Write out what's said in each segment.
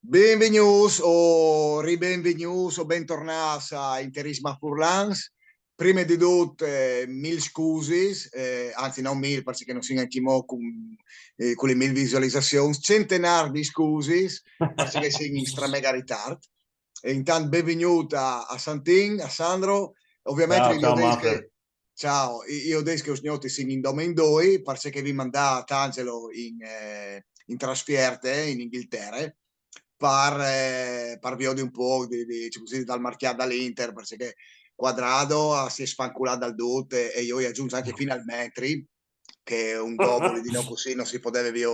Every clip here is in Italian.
Benvenuti o ribenvenuti o bentornati a Interisma Furlans. Prima di tutto, mille scuse, anzi non mille perché non siamo anche con le mille visualizzazioni, centenari di scuse perché siamo in stramega ritardo. E intanto benvenuta a Santin, a Sandro. Ovviamente Ciao, io ciao dico Manfred. che ciao, io dico che signori siamo in dome in due perché vi mandate Angelo in trasferte in Inghilterra per via di un po' così, dal marchiato dall'Inter, perché Quadrado si è spanculato dal Dut e io aggiungo anche finalmente che un dopo di no così non si poteva di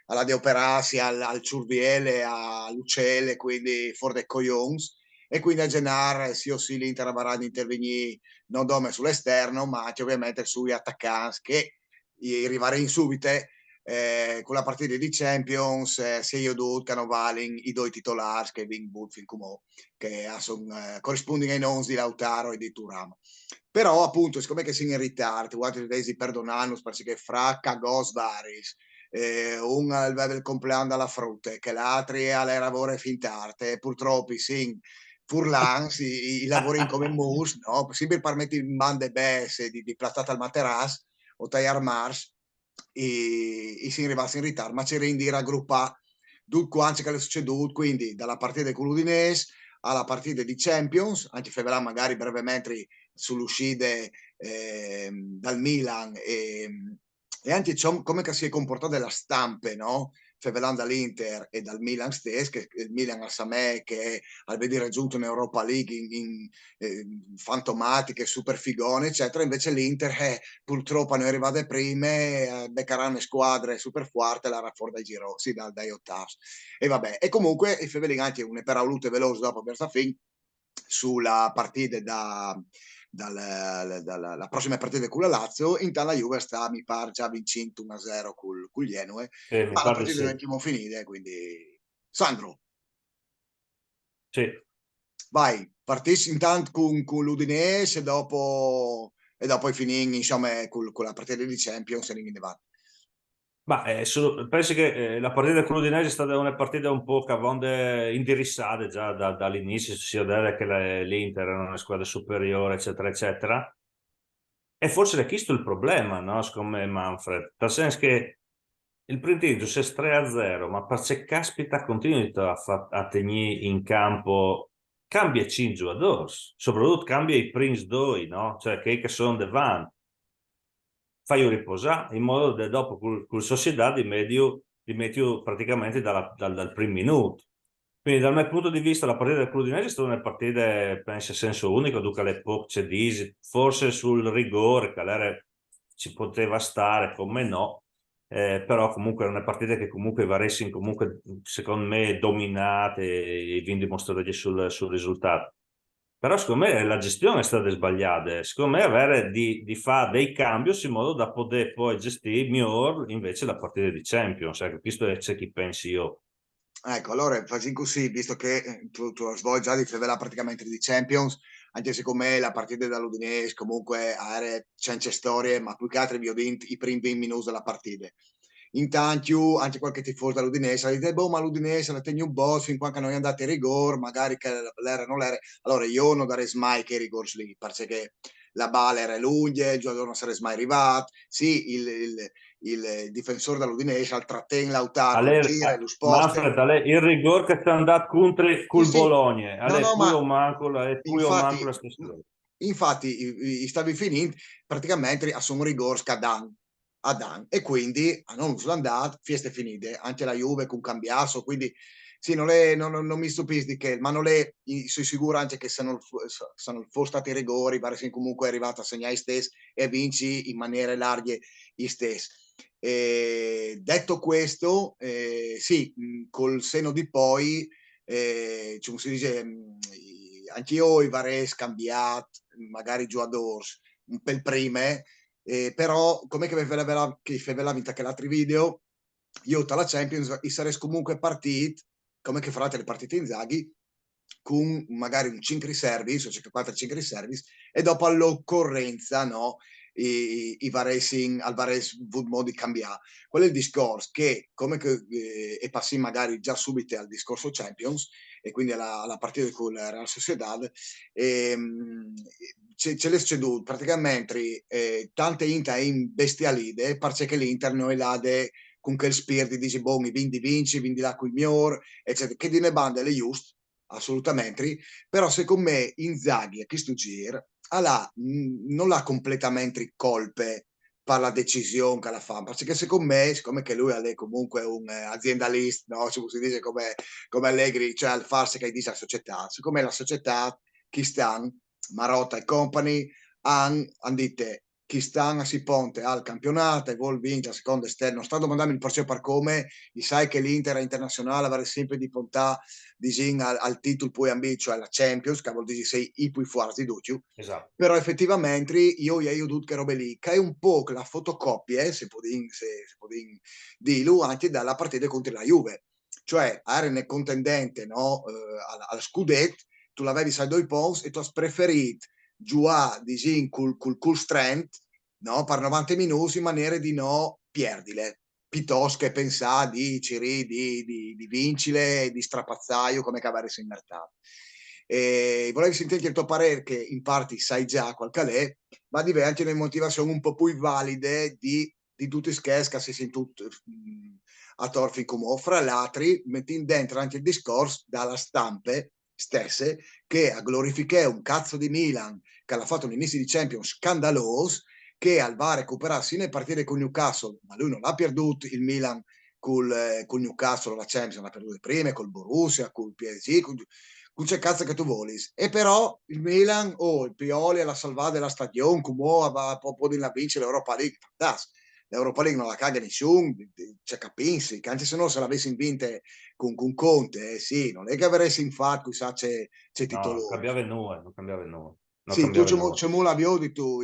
alla di operarsi al Ciurviele, all'Ucelle, quindi for the coglions. E quindi a Gennar sì o sì l'Inter avrà di intervenire non dome sull'esterno, ma anche ovviamente sugli attaccanti che arrivare in subito con la partita di Champions, sia io che Valen, i due titolari che vincono fin come che sono corrispondono ai non di Lautaro e di Turam. Però appunto, siccome che siamo in ritardo, guardate dei perdonano perché fra cagos varis, un aveva il compleanno alla frutta, che l'altro alle lavoro fin tardi, purtroppo sì, Furlans, i lavori come mus, no? Sempre permetti in bande besse di plattata al materasso o tagliar mars e si arrivasse in ritardo, ma c'era in dire raggruppare tutto quanto che è succeduto, quindi dalla partita con l'Udinese alla partita di Champions, anche Fevelà magari brevemente sull'uscita dal Milan e anche come si è comportato la stampa, no? Fevelà dall'Inter e dal Milan stesso, che il Milan sa me che al vedere raggiunto in Europa League fantomatiche, super figone, eccetera, invece l'Inter purtroppo noi arrivate prime, beccheranno squadre super forti la fuori dai giro, sì, dai ottavi. E vabbè, e comunque i Fevelin anche un peralute veloce dopo per fin sulla partita dalla prossima partita con la Lazio, intanto la Juve sta, mi pare, già vincendo 1-0 con gli Genoe, Mi ma la pare di partita sì. non è finita, quindi Sandro, Sì. vai, partisci intanto con l'Udinese e dopo finì insomma con la partita di Champions e in avanti. Ma penso che la partita con l'Udinese è stata una partita un po' che avevamo indirizzate già dall'inizio, sia dire che l'Inter era una squadra superiore, eccetera, eccetera. E forse è questo il problema, no? Secondo me, Manfred. Nel senso che il primo tempo si è 3-0, ma perché caspita continui a tenere in campo, cambia 5 giocatori, soprattutto cambia i primi due, no? Cioè che sono davanti. Fai riposare in modo che dopo col Sociedad di metti praticamente dal primo minuto. Quindi dal mio punto di vista la partita del Crudinese è stata una partita, penso, a senso unico, dunque all'epoca c'è disi, forse sul rigore, ci poteva stare, come no, però comunque era una partita che comunque va Racing comunque secondo me dominate e vi dimostrare sul risultato. Però secondo me la gestione è stata sbagliata. Secondo me avere di fare dei cambi in modo da poter poi gestire miglior invece la partita di Champions. Ecco, questo c'è chi pensi io. Ecco, allora facciamo così, visto che tu svolgi già di Fevela praticamente di Champions, anche secondo me la partita dall'Udinese comunque c'è storie, ma più che altro vi ho vinto i primi 20 minuti della partita. Intanto anche qualche tifoso dall'Udinese ha detto, boh, ma l'Udinese la tiene un po' fin quando noi andate in rigore, magari che l'era non l'era. Allora io non darei mai che i rigori lì, perché la balla era lunga, il giocatore non sarebbe mai arrivato. Sì, il difensore dell'Udinese al trattiene Lautaro, lo gira e lo sposta. Manfred, il rigore che sta andando contro Sì, col sì, Bologna, no, è no, qui ma o manco la infatti, stessa cosa. infatti, stavi finendo praticamente a un rigore scadan a Dan e quindi non sono andato, fieste finite, anche la Juve con Cambiaso, quindi sì, non mi stupisco di che, ma non è, sono sicuro anche che se non fossero stati i rigori, pare comunque è arrivato a segnare i stessi e vinci in maniere larghe i stessi. Detto questo, sì, col seno di poi come si dice, anch'io i vorrei scambiati, magari giocatori un pel prime, però come che fa la vita che l'altri video, io tra la Champions i sarei comunque partiti, come che farate le partite in Zaghi, con magari un 5 service, o 4 5 service, e dopo all'occorrenza, no? i Varese Alvarez Wood di cambiare. Quello è il discorso che, come che, e passi magari già subito al discorso Champions, e quindi alla partita con la Real Sociedad, ce l'è succeduto praticamente tante Inter in bestialide, parce che l'Inter noi l'ade con quel spirito di dici, boh, mi vinci, vindi là con il miglior, eccetera, che di ne bande le just, assolutamente, però secondo me Inzaghi a questo giro non l'ha completamente colpe per la decisione che la fa, perché secondo me, siccome che lui è comunque un aziendalista, no? Si dice come Allegri, cioè al farsi che dice la società, secondo me la società, chi sta, Marotta e company, hanno detto chi sta si ponte al campionato e vuol vincere a secondo esterno. Sto domandando il perciò per come, sai che l'Inter è internazionale avrebbe sempre di pontare al titolo poi ambito, cioè la Champions, che vuol dire sei i più forti di tutti. Esatto. Però effettivamente io ho detto che robe lì, che è un po' la fotocopia, se può dirlo, anche dalla partita contro la Juve. Cioè, era contendente, no? Al scudetto, tu l'avevi sai due points e tu hai preferito giocare col strength, no? Per 90 minuti in maniera di no perdile, piuttosto che pensare di vincere, di strapazzaio come cavare in mercato. Volevo sentire il tuo parere, che in parte sai già qual è, ma diventano le motivazioni un po' più valide di tutti i scherzi che si sentono a Torfi come fra l'altro, mettendo dentro anche il discorso dalla stampe stesse che ha glorificato un cazzo di Milan che ha fatto un inizio di Champions scandaloso, che al va a recuperarsi nelle partite con Newcastle, ma lui non l'ha perduto il Milan col Newcastle, la Champions l'ha perduta prima, col Borussia, col PSG, con c'è cazzo che tu voli. E però il Milan, il Pioli alla salvata della stagione, come va proprio di la vincere l'Europa League, fantastico. L'Europa League non la caga nessuno, c'è capisci, che anche se no se l'avessi vinta con Conte, sì, non è che avresti infatti, sa, c'è No, non titoloni. cambiava nulla, non cambiava nulla. Non Sì, tu cambiava nulla. c'è mo l'avvio di tu.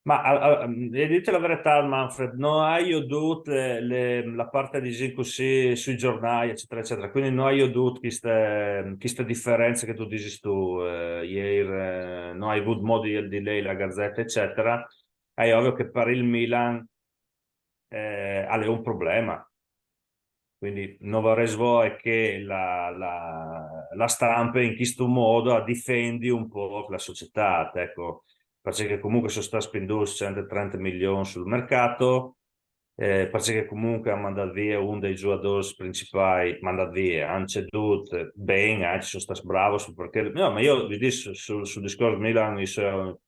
Ma dite la verità, Manfred, non hai avuto la parte di Zinco sì, sui giornali, eccetera, eccetera. Quindi non hai avuto queste differenze che tu dici tu, ieri, non hai avuto modo di lei, la Gazzetta, eccetera. È ovvio che per il Milan ha un problema. Quindi non vorrei svuotare che la stampa in questo modo difendi un po' la società, ecco, perché comunque sono stati spendendo 130 milioni sul mercato, perché comunque ha mandato via uno dei giocatori principali, mandato via, hanno ceduto bene, ci sono stati bravi, perché, no, ma io vi dico sul discorso Milan, mi sono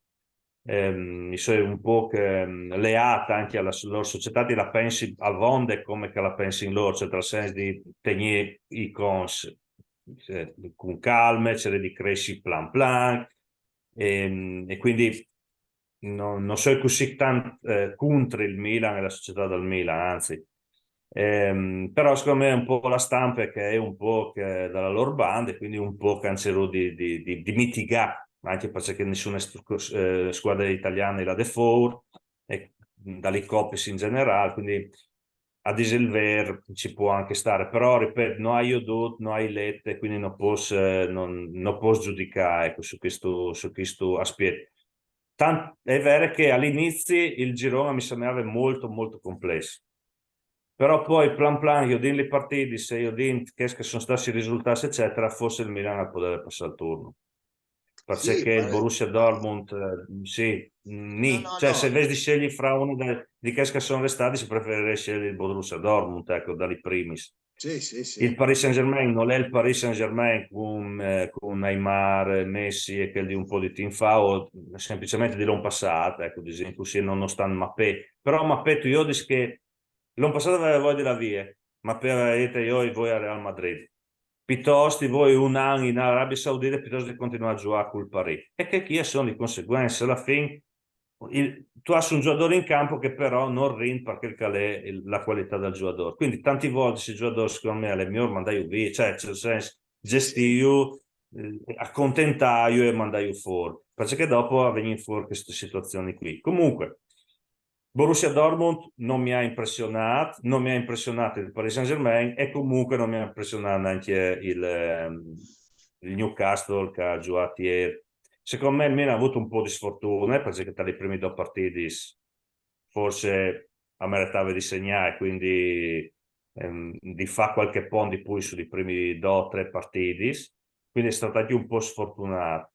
un po' leata anche alla loro società, di la pensi a Vonde come che la pensi in loro, cioè nel senso di tenere i cons con calma, cercare di crescere plan plan, e quindi non so così tanto contro il Milan e la società del Milan, anzi. Però secondo me è un po' la stampa che è un po' che dalla loro banda e quindi un po' cancerò di mitigare, anche perché nessuna squadra italiana la default e dalle coppe in generale, quindi a Diselver ci può anche stare, però ripeto, non hai Odot, non hai Lette, quindi non posso giudicare, ecco, su questo aspetto. È vero che all'inizio il girone mi sembrava molto molto complesso, però poi plan plan io din le partite, se io din che sono stati i risultati eccetera, forse il Milan potrebbe passare il turno, Sì, perché il Borussia Dortmund sì, no, nì. no, Cioè se no. vedi di scegli fra uno di che sono restati, si preferirei scegliere il Borussia Dortmund, ecco, dagli primis. Sì, sì, sì. Il Paris Saint-Germain non è il Paris Saint-Germain con Neymar, Messi e quelli di un po' di team fa, o semplicemente di l'anno passato, ecco, ad esempio, sì, non stanno Mappé. Però Mappé, tu io dici che l'anno passato aveva voglia della via, Mappé aveva detto io e voi a Real Madrid. Piuttosto voi un anno in Arabia Saudita piuttosto di continuare a giocare col Paris. E che chi sono le conseguenze? Alla fine tu hai un giocatore in campo che però non rende perché è la qualità del giocatore. Quindi tanti volte si giocatore secondo me è miglior mandare via, cioè nel senso Sì, sì. gestire, accontentare e mandare fuori, perché dopo vengono fuori queste situazioni qui. Comunque, Borussia Dortmund non mi ha impressionato, non mi ha impressionato il Paris Saint-Germain e comunque non mi ha impressionato anche il Newcastle che ha giocato ieri. secondo me il Milan ha avuto un po' di sfortuna, perché tra i primi due partiti forse meritava di segnare, quindi di fare qualche punto di più sui primi due o tre partiti, quindi è stato anche un po' sfortunato.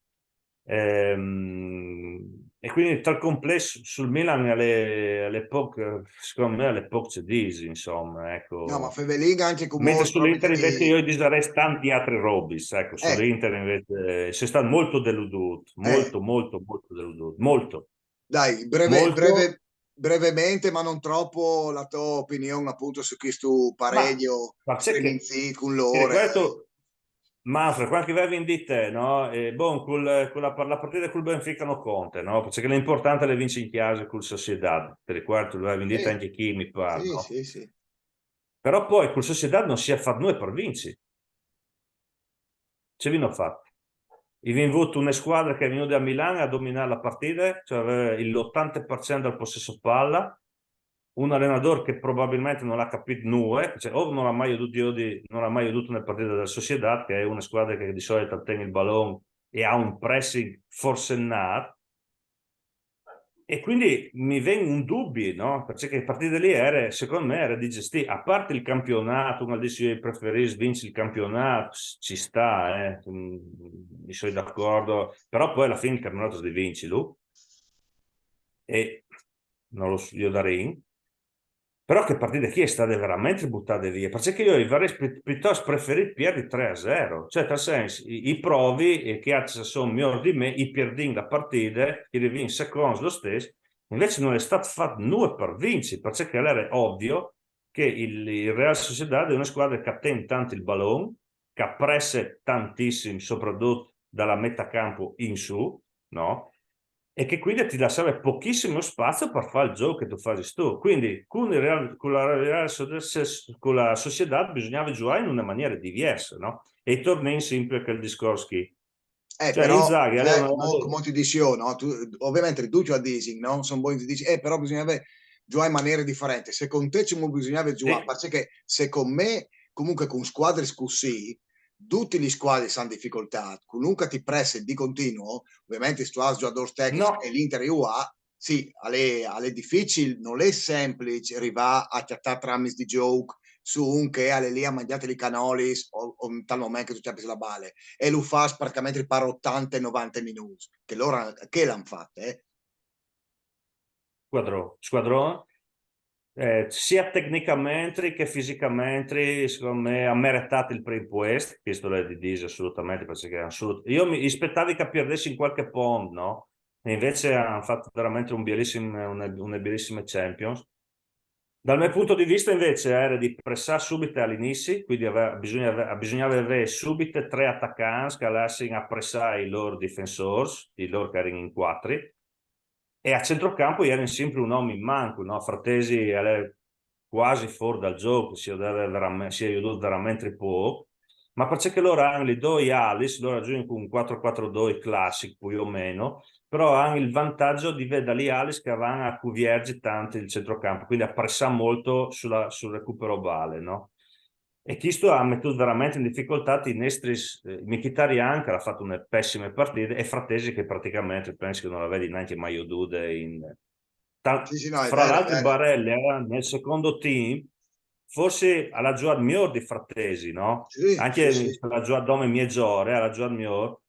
E quindi tra il complesso sul Milan all'epoca, secondo me all'epoca c'è Disi, insomma, No, ma ecco. Feveling anche con Mentre molto sull'Inter probabilmente invece io disdarei tanti altri robis, ecco, eh, sull'Inter invece si sta molto deluduto, eh, molto, molto, molto deluduto, molto, dai, molto, brevemente, ma non troppo, la tua opinione appunto su questo ma pareggio sai che streminzi con ti loro. ricordo, Manfred, quando che avevi in di te, no? E, boh, con la partita col Benfica non conta, no? Perché l'importante è le vinci in casa col Sociedad, ti ricordo, tu avevi in di te Sì, anche chi mi pare, sì, no? sì, sì. Però poi col Sociedad non si è fatto noi per vinci, ce vi hanno fatto. Abbiamo avuto una squadra che è venuta a Milano a dominare la partita, cioè aveva l'80% del possesso palla, un allenatore che probabilmente non ha capito nulla, cioè, o non ha mai non ha mai veduto nel partito della Sociedad, che è una squadra che di solito ottiene il pallone e ha un pressing forsennato, e quindi mi viene un dubbio, no? Perché le partite lì era, secondo me era di gestire, a parte il campionato, uno dice io preferisco vincere il campionato, ci sta, mi sono d'accordo, però poi alla fine il campionato si vinci lui, e non lo so, io darei. Però che partite chi è state veramente buttate via? Perché io avrei piuttosto preferito perdere 3-0. Cioè, nel senso, i provi e che sono migliori di me, i perdi la partita, i rivin secondi lo stesso, invece non è stato fatto nulla per vincere, perché era ovvio che il Real Sociedad è una squadra che tiene tanto il ballone, che pressa tantissimo, soprattutto dalla metà campo in su, no? E che quindi ti lasciava pochissimo spazio per fare il gioco che tu fai tu. Quindi con la società bisognava giocare in una maniera diversa, no? E tornei sempre che il discorso che, cioè Però, Inzaghi aveva come ti dicevo, no? Ovviamente tu a Dising, no? Sono buoni, ti dici, però bisognava giocare in maniera differente. Secondo te ci bisognava giocare, sì, perché secondo me, comunque con squadre così, tutti gli squadri hanno difficoltà, comunque ti pressa di continuo, ovviamente sto a giocatori tecnici e no, l'Inter UA, sì, è difficile, non è semplice arrivare a trattare tramite di gioco su un che è lì a mangiare i canolis o in tal momento che tu capisci la balle e lo fa praticamente per 80-90 minuti, che loro che l'hanno fatto, eh? squadrone, sia tecnicamente che fisicamente, secondo me, ha meritato il primo posto, questo è di Disi assolutamente, perché io mi aspettavo che perdessi in qualche pond, no? E invece hanno fatto veramente una bellissima Champions. Dal mio punto di vista invece era di pressare subito all'inizio, quindi bisognava avere subito tre attaccanti che andassero a pressare i loro difensori, i loro che erano in quattro, e a centrocampo erano sempre un uomo in manco, no? Frattesi era quasi fuori dal gioco, si è aiutato veramente poco, ma perché loro hanno i due ali, loro raggiungono con un 4-4-2 classico più o meno, però hanno il vantaggio di vedere gli Alis che vanno a cuviergi tanto il centrocampo, quindi appressa molto sul recupero bale, no? E questo ha messo veramente in difficoltà i nostri Mkhitaryan che ha fatto una pessime partite e Frattesi che praticamente penso che non la vedi neanche mai Odude Sì, sì, no, è fra vero, è l'altro vero. Barella era nel secondo team forse alla giocato migliore di Frattesi, no? Sì, sì, Anche sì. la giocato come Mieggiore, alla giocato migliore.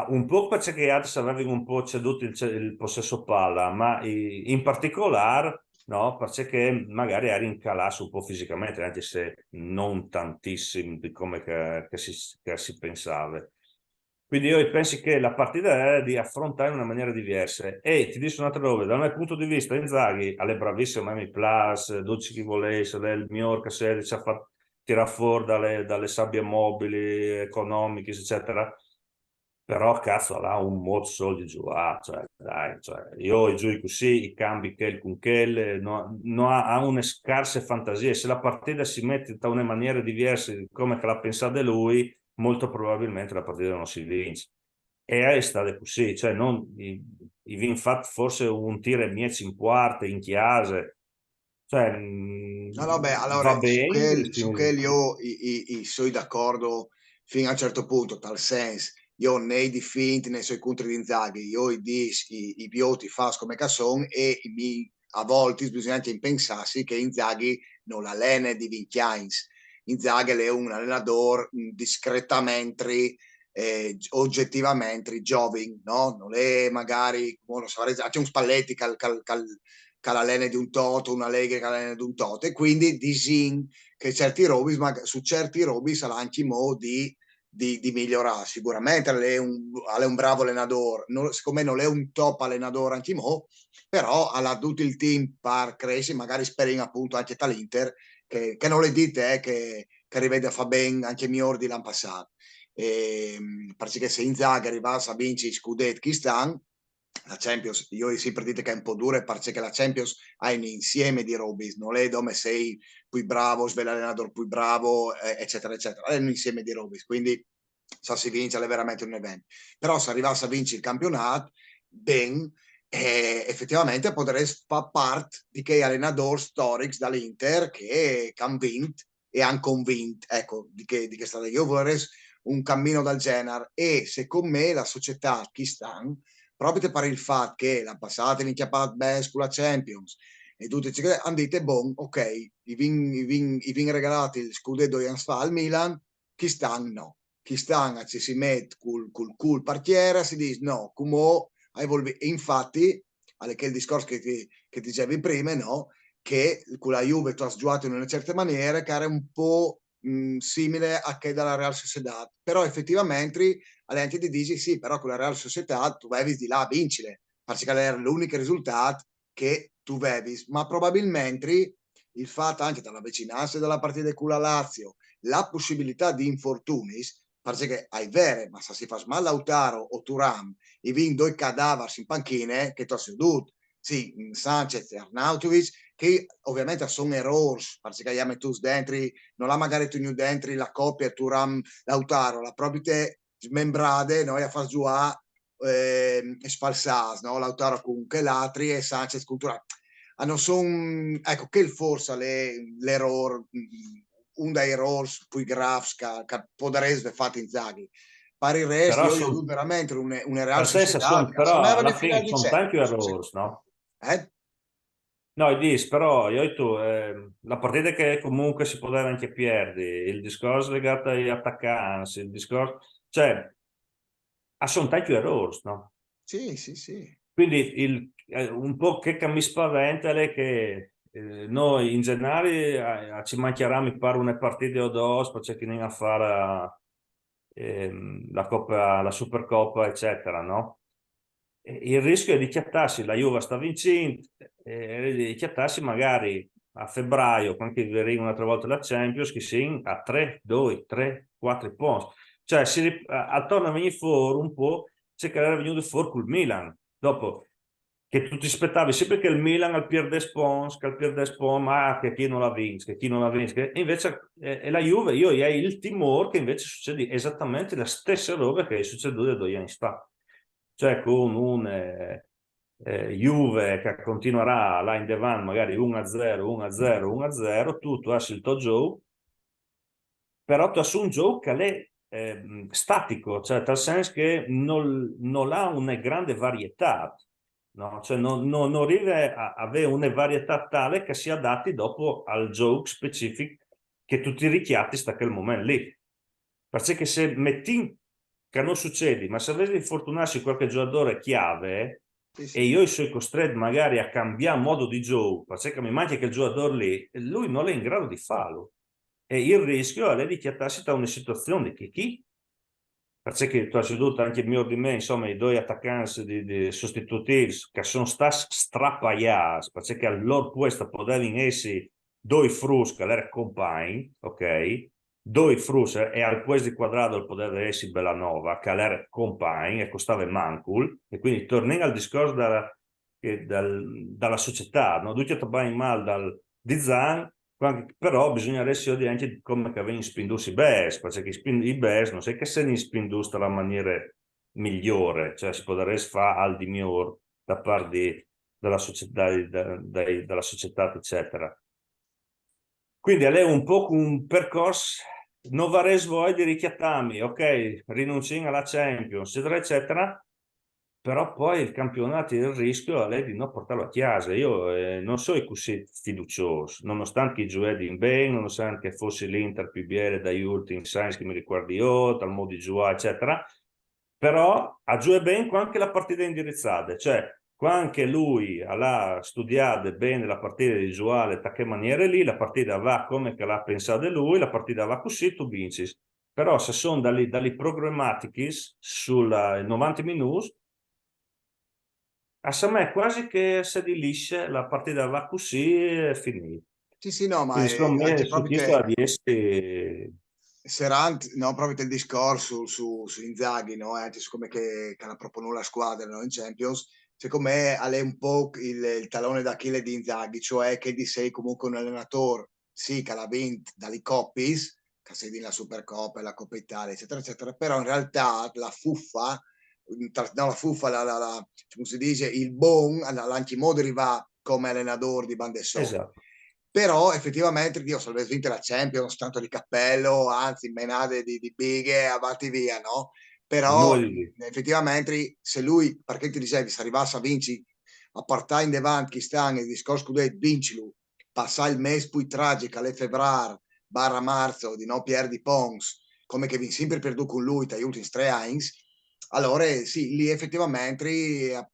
Un po' perché gli altri avevano un po' ceduto il possesso palla, ma in particolare no, perché magari eri incalato un po' fisicamente, anche se non tantissimo di come che si pensava. Quindi io penso che la partita è di affrontare in una maniera diversa. E ti dico un'altra roba, dal mio punto di vista, Inzaghi alle bravissime, mi plus, 12 chi volesse, il miglior che si ha fatto tirare fuori dalle sabbie mobili, economiche, eccetera. Però cazzo ha un modo solo di giocare, cioè, dai, cioè, io gioco così, i cambi che con che ha una scarsa fantasia. Se la partita si mette da una maniera diversa di come che l'ha pensata lui, molto probabilmente la partita non si vince. E è stato così, cioè non, infatti forse un tiro e 10 in quarta, in chiesa, cioè No, no, beh, allora va bene, su che io sono d'accordo fino a un certo punto, tal senso, io nei di finti nei suoi contri di Inzaghi, io i piloti fa come casson e a volte bisogna anche pensarsi che Inzaghi non l'allena di Vinchiains. Inzaghi è un allenatore discretamente oggettivamente giovane, no? Non è magari come lo so, c'è un Spalletti che l'allena di un tot, una Allegri che l'allena di un tot e quindi disin che certi robi, su certi robi sarà anche mo di migliorare. Sicuramente è un bravo allenatore, siccome non è un top allenatore anche mo, però ha tutto il team per crescere, magari speriamo appunto anche dall'Inter, che non le dite che rivede a fa bene anche miglior di l'anno passato. Perché se Inzaghi arrivasse a vincere i scudetti che stanno, la Champions, io ho sempre detto che è un po' dura perché la Champions ha un insieme di robe, non è dove sei più bravo, svela l'allenatore più bravo, eccetera, eccetera. È un insieme di robe, quindi se si vince è veramente un evento. Però se arrivasse a vincere il campionato, ben, effettivamente potresti fare parte di quei allenatori storici dall'Inter che hanno vinto e hanno convinto, ecco, di che strada. Io vorrei un cammino del genere e secondo me la società che stanno proprio per il fatto che la passata in chiappato bene sulla Champions e tutti hanno detto, bon, ok, i vin regalati il scudetto di fa al Milan, chi stanno no. Chi stanno ci si mette col partiere, si dice no, come e infatti, alle che il discorso che dicevi prima, no? Che con la Juve tu hai giocato in una certa maniera che era un po' simile a che dalla Real Sociedad, però effettivamente alle anche ti dici sì, però con la Real Sociedad tu vai di là a vincere, perché era l'unico risultato che tu vevi, ma probabilmente il fatto anche dalla vicinanza della partita con la Lazio, la possibilità di infortuni, perché hai vere, ma se si fa male Lautaro o Turam, i vin due cadaveri in panchine che tu hai seduto, sì, Sanchez e Arnautovic, che ovviamente sono errori, perché gli ha messo dentro, non ha magari tenuto dentro la coppia Turam Lautaro, la proprio te smembrate, noi a far giocare sfalsati, no? Lautaro con che l'altri e Sanchez con Turam. Hanno ecco, che forse l'errore, un dei errori più gravi che potrebbe fare Inzaghi. Per il resto, Però io ho veramente una Real per te Società che però sono alla di fine finale di sono tanti Champions. errori, no? Eh? No, dis, però io e tu, la partita che comunque si poteva anche perdere, il discorso legato agli attaccanti, il discorso, cioè, sono tanti errori, no? Sì, sì, sì. Quindi un po' che mi spaventa è che noi in generale ci mancherà, mi pare, una partita o due, perché che ne a fare la Coppa, la Supercoppa, eccetera, no? Il rischio è di chiattarsi, la Juve sta vincendo, di chiattarsi magari a febbraio, quando vedremo un'altra volta la Champions, che si a 3, 2, 3, 4 punti. Cioè, attorno a venire fuori un po', c'è che era venuto fuori col Milan. Dopo, che tu ti aspettavi sempre che il Milan al piede spons, che al piede spons, ma che chi non la vince, che chi non la vince. E invece è la Juve, io ho il timore che invece succede esattamente la stessa roba che è succeduta 2 anni fa. Cioè con un Juve che continuerà là in Devan magari 1-0, 1-0, 1-0, tu hai il tuo gioco, però tu hai un gioco che è statico, cioè nel senso che non ha una grande varietà, no? Cioè non arriva a avere una varietà tale che si adatti dopo al gioco specifico che tu ti richiatti sta quel momento lì. Perché se metti che non succede, ma se avessi infortunarsi qualche giocatore chiave Sì, e sì. io sono costretto magari a cambiare modo di gioco, perché mi manca quel giocatore lì, lui non è in grado di farlo. E il rischio è di chiattarsi da una situazione che chi? Perché tu hai seduto anche mio di me, insomma, i due attaccanti di sostitutivi che sono stati strappaiati, perché al loro posto potevano essere due frus che erano compagni, ok? Due frus e al posto di quadrato poteva essere Bellanova, che era compagni e costava Mancul, e quindi torniamo al discorso dalla società, no? Tutti in mal di Zan, però bisogna adesso dire anche come che vengono spinduti i BES, perché i BES non sai che se ne spinduti dalla maniera migliore, cioè si potrebbe fare al di miglior da parte della società, della società, eccetera. Quindi è un po' un percorso non varés voi di richiattami, ok, rinunci alla Champions, eccetera, eccetera, però poi il campionato il rischio è lei di non portarlo a chiesa. Io non sono così fiducioso, nonostante che giochi bene, nonostante che fosse l'Inter più bene da ultimi Sainz che mi ricordi io, dal modo di giocare, eccetera, però a giocare bene anche la partita indirizzata, cioè anche lui ha studiato bene la partita di giocare, da che maniera lì, la partita va come che l'ha pensato lui, la partita va così, tu vinci. Però se sono dalle programmatiche sul 90 minuti, a me quasi che se di lisce la partita va così è finita. Sì, sì, no, ma Quindi secondo me anche su proprio questo te, ha di essere... Serant, no, proprio il discorso su Inzaghi, no? Anche su come che la propone la squadra, no? In Champions, secondo me è un po' il talone d'Achille di Inzaghi, cioè che di sei comunque un allenatore, sì, che l'ha vinto dalle coppis, che sei la Supercoppa e la Coppa Italia, eccetera, eccetera, però in realtà la fuffa, no, la fuffa, come si dice, il buon, l'antimoderi va come allenatore di Bandesò. Esatto. Però effettivamente, Dio, se avessi vinto la Champions, tanto di cappello, anzi, menate di bighe, avanti via, no? Però Noi, effettivamente, se lui, perché ti dicevi, se arrivasse a vincere a partire in davanti, chi sta nel discorso scudetto, vincilo, passa il mese poi tragico, alle febbraio, barra marzo, di no Pierre di Pons, come che vi sempre perduto con lui, ti aiuti in 3-1, allora sì, lì effettivamente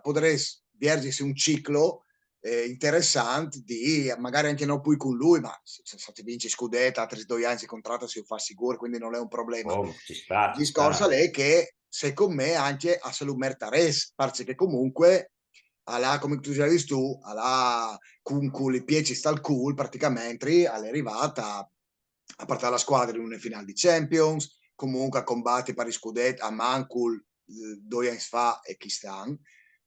potresti viergersi un ciclo interessante di magari anche non poi con lui, ma se ti vinci scudetto, altri 2 anni di contratto si fa sicuro, quindi non è un problema. oh, ci sta, Il ci discorso sta. è che secondo me anche a se lo meritares, perché comunque alla, come tu già hai visto tu, alla con i piedi sta al cool praticamente, è arrivata a portare la squadra in una finale di Champions, comunque a combattere per i scudetti a Mancul 2 anni fa e chi stanno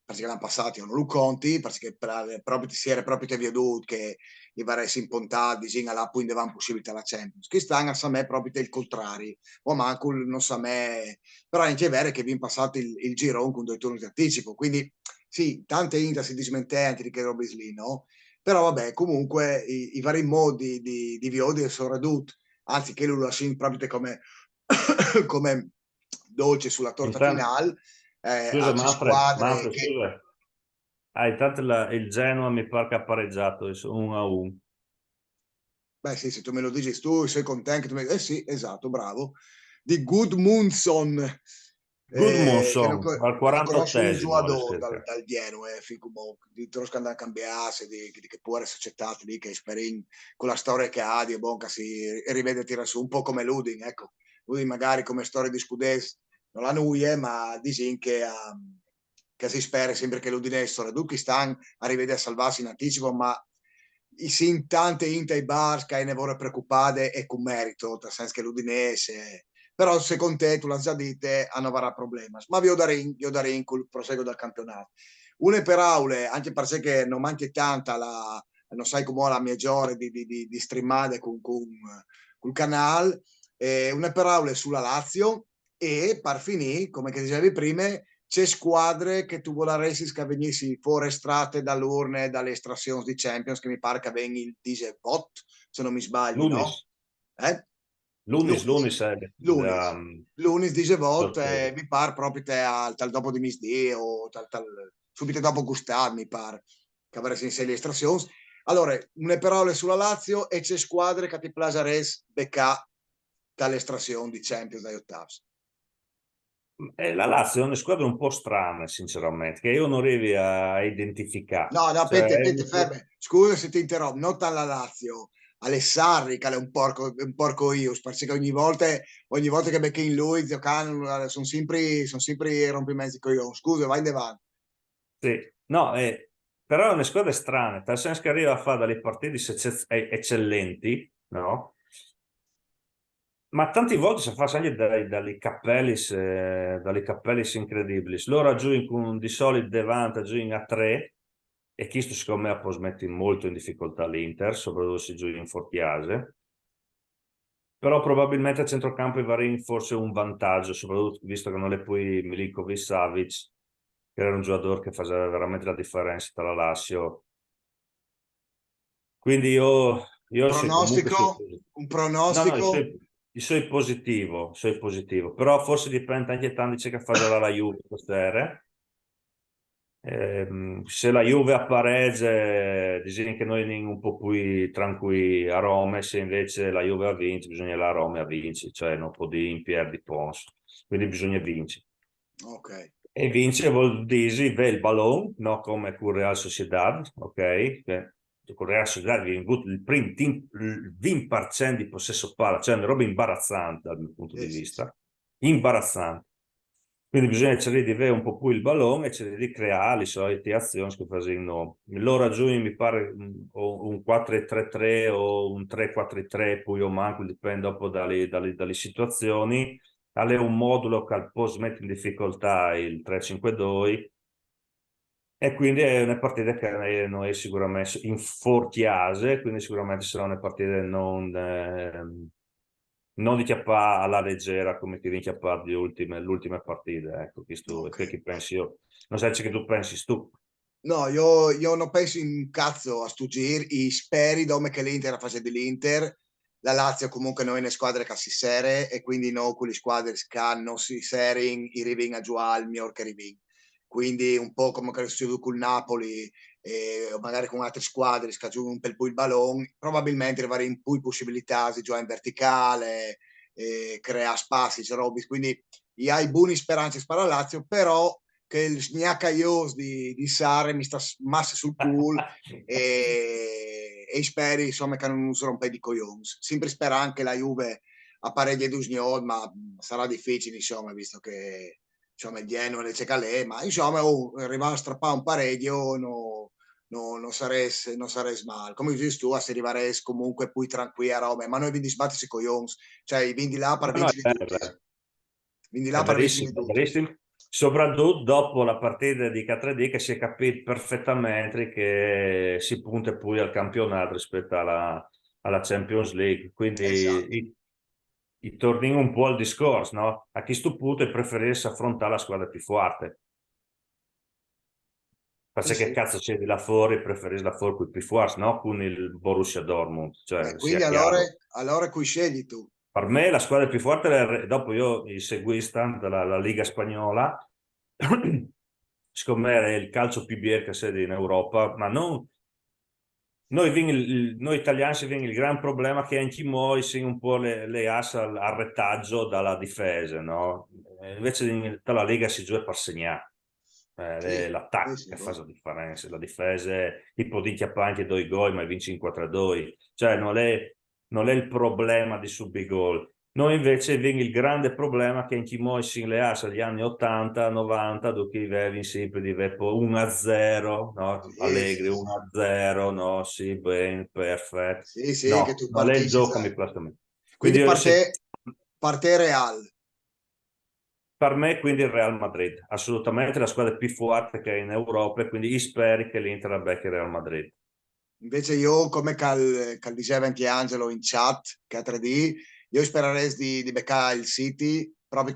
perché l'hanno passati non lo conti perché proprio si era proprio veduto che gli varesse impontare disegna là poi avevano possibilità la Champions che stanno a me proprio il contrario o manco non sa me però è anche vero che vi passato il girone con 2 turni di anticipo quindi sì tante Inter si dismentono di che robe lì no però vabbè comunque i vari modi di Viodi sono ridotti anzi che lui lo lasci proprio come come dolce sulla torta Intanto, finale scusa altre Manfred, squadre che scusa. Ah, intanto il Genoa mi pare che ha pareggiato 1-1. beh sì se tu me lo dici tu sei contento tu eh sì esatto bravo di Gudmundsson Gudmundsson al che non conosco un 48esimo giocatore ricerca. dal Genoa di Trosca andare a cambiarsi che può essere accettato lì che speri con la storia che ha di Bonca si rivede tira su un po' come Ludin ecco Ludin magari come storia di Scudès non la nuie ma dici che si spera sempre che l'Udinese Ducchi stanno a rivedere a salvarsi in anticipo ma in tante Inter i bar che ne vorrei preoccupare e con merito nel senso che l'Udinese però secondo te tu l'hai già dite non avrà problemi ma vi ho da rin col proseguo del campionato una per aule anche perché non manca tanta non sai come la mia giore di streamare col canale una per aule sulla Lazio e per finire come che dicevi prima c'è squadre che tu vorresti che venissi fuori estratte dall'urne dalle estrazioni di Champions che mi pare che venga il 17 se non mi sbagli no? Lunis, Eh? Lunis, Lunis Lunis è Lunis Lunis 17 sorteggio. mi pare proprio te tal dopo di misdì o subito dopo Gustav mi pare che avresti in sé le estrazioni allora une parole sulla Lazio e c'è squadre che ti plasares becca dall'estrazione di Champions dagli ottavi La Lazio è una squadra un po' strana, sinceramente, che io non arrivi a identificare. no, no, Cioè, Pete, ferme. Scusa se ti interrompo, non alla Lazio, alle Sarri, che è un porco io, perché ogni volta che becchi in lui, sono sempre rompimenti con io. Scusa, vai in avanti. sì. No, però è una squadra strana, nel senso che arriva a fare delle partite eccellenti, no? Ma tante volte si fa anche dalle cappellis incredibili. Loro giocano di solito davanti, giocano a tre, e questo secondo me può smettere molto in difficoltà l'Inter, soprattutto se giochi in Fortiase. Però probabilmente a centrocampo i Varin forse un vantaggio, soprattutto visto che non le puoi Milinkovic-Savic, che era un giocatore che faceva veramente la differenza tra la Lazio. Quindi io sono comunque Pronostico? sorpreso. Un No, no, pronostico? sono positivo, però forse dipende anche tanto di che farà la Juve stasera. Se la Juve appareggia, disegna che noi un po' più tranquilli a Roma, se invece la Juve ha vinto, bisogna la Roma a vincere, cioè non può dire in Pier Pons, quindi bisogna vincere. Ok. E vince vuol dire il ballone, no? Come con Real Sociedad, ok? Con Real Sociedad viene avuto il 20% di possesso palla, cioè una roba imbarazzante dal mio punto di Sì, sì. vista, imbarazzante. Quindi bisogna cercare di avere un po' più il ballone e cercare di creare le solite azioni che fanno. Loro raggiungono, mi pare, un 4-3-3 o un 3-4-3, poi o manco, dipende dopo dalle situazioni. È un modulo che può mettere in difficoltà il 3-5-2 e quindi è una partita che noi sicuramente in fortiase, quindi sicuramente sarà una partita non di chiappare alla leggera come ti rinchiappare l'ultima partita. Ecco, questo è Ok. quel che pensi io. Non sai che tu pensi tu. No, io non penso in cazzo a sto giro, i speri dome che l'Inter faccia dell'Inter, la Lazio comunque non è una squadra che si serie e quindi no, con le squadre che non si serien, i rivin a giocare al miglior che rivin. Quindi un po' come che è successo con il Napoli o magari con altre squadre che giocano un po' il ballone, probabilmente avere in più possibilità di giocare in verticale, crea spazi, robe. Quindi io hai buone speranze per la Lazio, però che il sgnacaios di Sare mi sta massa sul culo e speri insomma che non si rompe di coglions. Sempre spera anche la Juve a pareggia di Usniol, ma sarà difficile insomma, visto che insomma il Genoa le c'è calè, ma insomma arrivare a strappare un pareggio non sarebbe male. Come dici tu, se arrivare comunque poi tranquilli a Roma, ma noi vi sbatti i coglions, cioè vindi là per No, no, vincere tutti. Vindi là è per vincere verissimo, è tutti. verissimo. Soprattutto dopo la partita di K3D che si è capito perfettamente che si punta poi al campionato rispetto alla Champions League. Quindi Esatto. torniamo un po' al discorso, no? A questo punto preferisce affrontare la squadra più forte. Sì, Perché che sì. cazzo c'è di là fuori, preferisci là fuori con i più forti, no? Con il Borussia Dortmund, cioè Quindi sia chiaro. allora cui scegli tu? Per me la squadra più forte, dopo io il seguista della Liga Spagnola, secondo me è il calcio PBR che c'è in Europa, ma non. Noi italiani si viene il gran problema che anche noi siamo un po' le as al retaggio dalla difesa, no? Invece tutta la Lega si gioca per segnare. Sì, sì, L'attacco sì, che fa boh. la differenza, la difesa tipo di chiappare anche due gol ma vinci in 4-2, cioè non è il problema di subire gol. Noi invece viene il grande problema che anche noi si le as agli anni 80, 90, dove avevi sempre di 1-0, no? Sì, sì, Allegri sì. 1-0, no? Sì, ben, perfetto. Sì, sì, che No, tu non è il partisci, gioco che mi sai. piace a me. Quindi Quindi parte Real. per me quindi il Real Madrid, assolutamente la squadra più forte che è in Europa e quindi speri che l'Inter becchi il Real Madrid. Invece io, come cal diceva anche Angelo in chat, che a 3D, io spererei di beccare il City proprio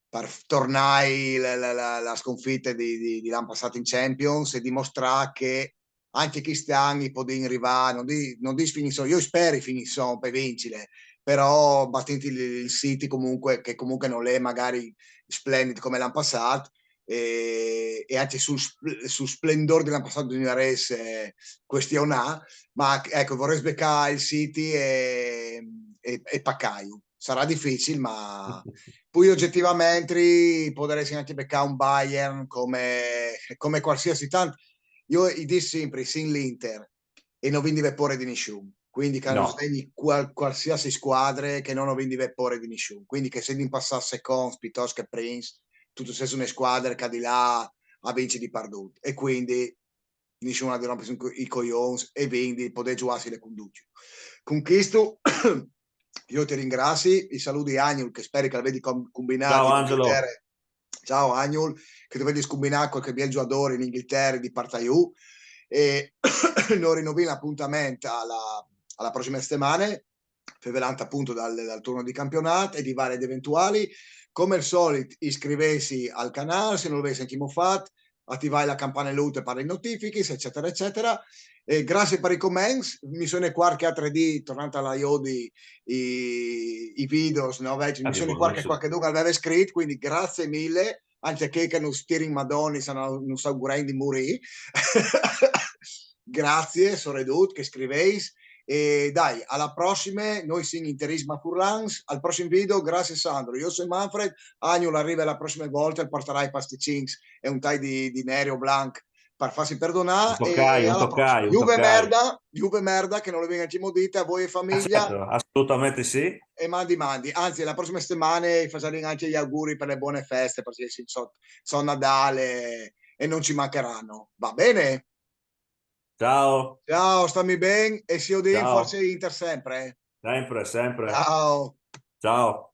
per tornare la sconfitta di l'anno passato in Champions e dimostrare che anche quest'anno può arrivare, non di finissimo, io spero finissimo per vincere, però battenti il City comunque, che comunque non è magari splendido come l'anno passato, e anche sul splendore dell'anno passato bisogna essere questiona, ma ecco, vorrei sbeccare il City e Paccaio. Sarà difficile, ma poi oggettivamente potrei anche beccare un Bayern come qualsiasi tanto. Io dissi sempre, sin l'Inter e non vindi vepore di nessuno. Quindi che non No, svegli qualsiasi squadre che non ho vindi vepore di nessuno. Quindi che se di passare secondo piuttosto che Prince, tutto stesso una squadra che di là a vincere di perduto. E quindi nessuna di rompersi i coglions e quindi poter giocare le conduci. Con questo io ti ringrazio, i saluti Agnul che speri che la vedi ciao combinati in Inghilterra. Angelo. Ciao Agnul, che tu vedi scombinare qualche bel giocatore in Inghilterra di Partaiù e noi rinnoviamo l'appuntamento alla prossima settimana fevelante appunto dal turno di campionato e di vari ed eventuali come al solito iscriversi al canale se non l'avete anche fatto attivare la campanelluta per le notifiche, eccetera, eccetera. E grazie per i commenti, mi sono qua che a 3D, tornando alla Iodi, i video, no? Mi sono qua che qualche dunque aveva scritto, quindi grazie mille, anche che non steering madonni, non so augurando di morire. Grazie, Soredut, che scriveis. E dai, alla prossima, noi siamo Interisma Furlans, al prossimo video, grazie Sandro, io sono Manfred, Agnolo arriva la prossima volta e porterai pasticcins e un taglio di Nero Blanc per farsi perdonare e alla prossima. Juve merda, che non lo venga dite a voi e famiglia. Certo, assolutamente sì. E mandi, anzi la prossima settimana faremo anche gli auguri per le buone feste, perché sono Natale e non ci mancheranno, va bene? Ciao. Ciao, stammi bene e si odin, Ciao. forse Inter sempre. Sempre, sempre. Ciao. Ciao.